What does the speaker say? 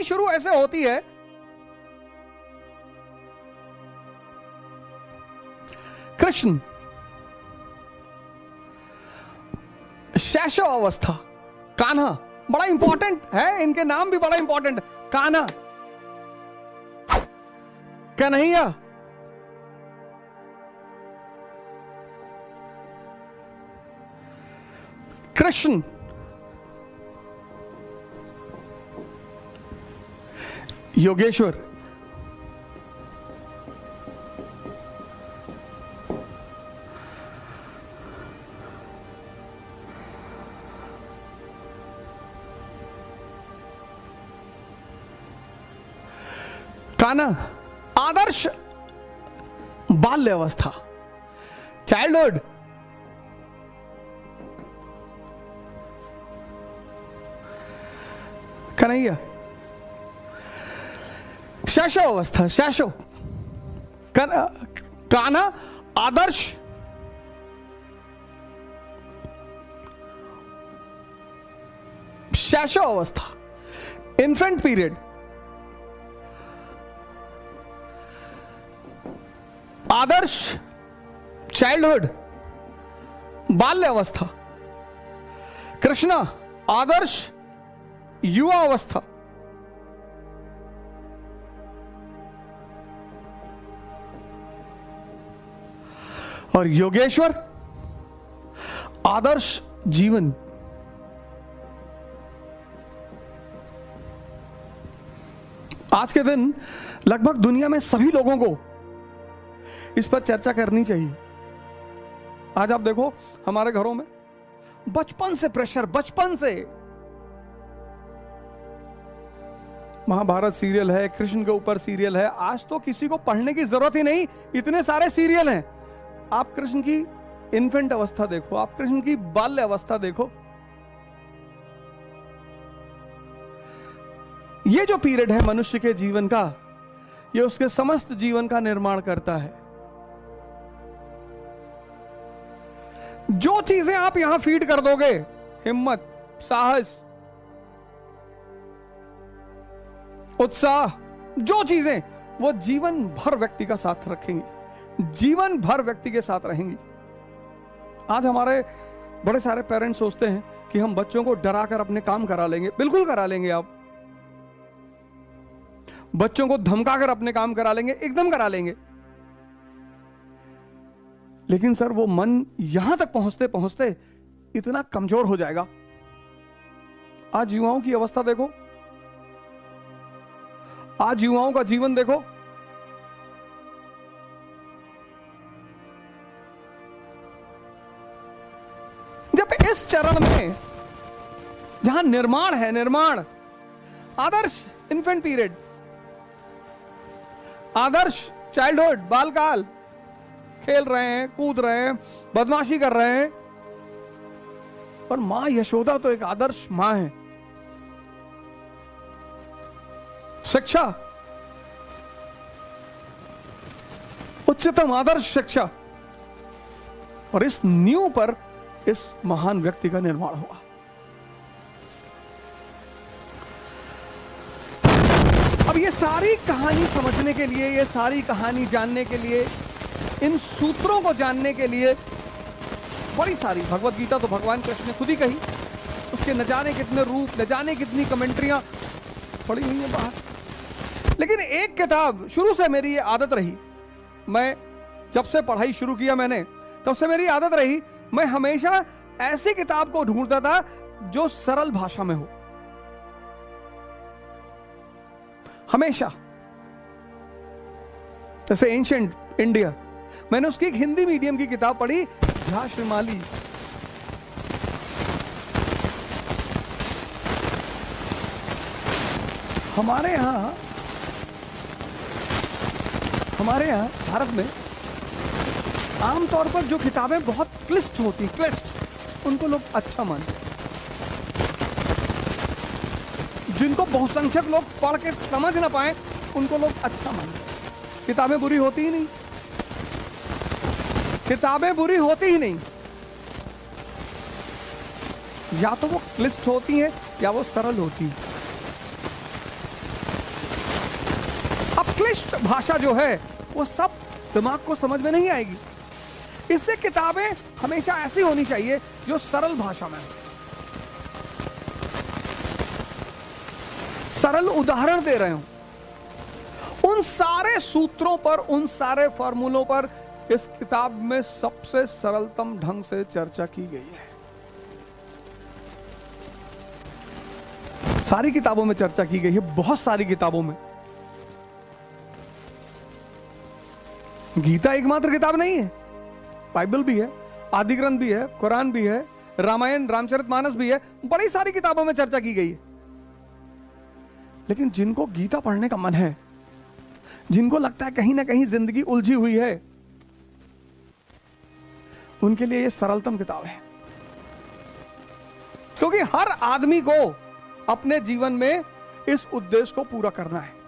शुरू ऐसे होती है, कृष्ण, शैशव अवस्था, कान्हा, बड़ा इंपॉर्टेंट है, इनके नाम भी बड़ा इंपॉर्टेंट। कान्हा, कन्हैया, कृष्ण, योगेश्वर, कान्हा, आदर्श बाल्य अवस्था, चाइल्डहुड, कन्हैया, शैशव अवस्था, शैशव, कान्हा, आदर्श, शैशव अवस्था, इन्फेंट पीरियड, आदर्श चाइल्डहुड, बाल्य अवस्था, कृष्णा आदर्श युवा अवस्था, और योगेश्वर आदर्श जीवन। आज के दिन लगभग दुनिया में सभी लोगों को इस पर चर्चा करनी चाहिए। आज आप देखो हमारे घरों में बचपन से प्रेशर, बचपन से महाभारत सीरियल है, कृष्ण के ऊपर सीरियल है। आज तो किसी को पढ़ने की जरूरत ही नहीं, इतने सारे सीरियल हैं। आप कृष्ण की इन्फेंट अवस्था देखो, आप कृष्ण की बाल्य अवस्था देखो। ये जो पीरियड है मनुष्य के जीवन का, ये उसके समस्त जीवन का निर्माण करता है। जो चीजें आप यहां फीड कर दोगे, हिम्मत, साहस, उत्साह, जो चीजें, वो जीवन भर व्यक्ति का साथ रखेंगी, जीवन भर व्यक्ति के साथ रहेंगी। आज हमारे बड़े सारे पेरेंट्स सोचते हैं कि हम बच्चों को डरा कर अपने काम करा लेंगे। बिल्कुल करा लेंगे। आप बच्चों को धमका कर अपने काम करा लेंगे, एकदम करा लेंगे। लेकिन सर वो मन यहां तक पहुंचते पहुंचते इतना कमजोर हो जाएगा। आज युवाओं की अवस्था देखो, आज युवाओं का जीवन देखो। जब इस चरण में जहां निर्माण है, निर्माण, आदर्श इन्फेंट पीरियड, आदर्श चाइल्डहुड, बालकाल, खेल रहे हैं, कूद रहे हैं, बदमाशी कर रहे हैं। और मां यशोदा तो एक आदर्श मां है। शिक्षा, उच्चतम आदर्श शिक्षा, और इस नींव पर इस महान व्यक्ति का निर्माण हुआ। अब ये सारी कहानी समझने के लिए, ये सारी कहानी जानने के लिए, इन सूत्रों को जानने के लिए बड़ी सारी, भगवत गीता तो भगवान कृष्ण ने खुद ही कही, उसके न जाने कितने रूप, न जाने कितनी कमेंट्रियां पड़ी हुई हैं बाहर। लेकिन एक किताब शुरू से मेरी ये आदत रही, मैं जब से पढ़ाई शुरू किया मैंने, तब से मेरी आदत रही, मैं हमेशा ऐसी किताब को ढूंढता था जो सरल भाषा में हो, हमेशा। जैसे एंशिएंट इंडिया, मैंने उसकी एक हिंदी मीडियम की किताब पढ़ी, झा श्रीमाली। हमारे यहां भारत में आमतौर पर जो किताबें बहुत क्लिष्ट होती, क्लिष्ट, उनको लोग अच्छा मानते, जिनको बहुसंख्यक लोग पढ़ के समझ ना पाए, उनको लोग अच्छा मानते। किताबें बुरी होती ही नहीं, किताबें बुरी होती ही नहीं। या तो वो क्लिष्ट होती हैं या वो सरल होती हैं। क्लिष्ट भाषा जो है वो सब दिमाग को समझ में नहीं आएगी। इसलिए किताबें हमेशा ऐसी होनी चाहिए जो सरल भाषा में, सरल उदाहरण दे रहे हो। उन सारे सूत्रों पर, उन सारे फॉर्मूलों पर इस किताब में सबसे सरलतम ढंग से चर्चा की गई है। सारी किताबों में चर्चा की गई है, बहुत सारी किताबों में। गीता एकमात्र किताब नहीं है, बाइबल भी है, आदि ग्रंथ भी है, कुरान भी है, रामायण रामचरितमानस भी है, बड़ी सारी किताबों में चर्चा की गई है। लेकिन जिनको गीता पढ़ने का मन है, जिनको लगता है कहीं ना कहीं जिंदगी उलझी हुई है, उनके लिए यह सरलतम किताब है। क्योंकि हर आदमी को अपने जीवन में इस उद्देश्य को पूरा करना है।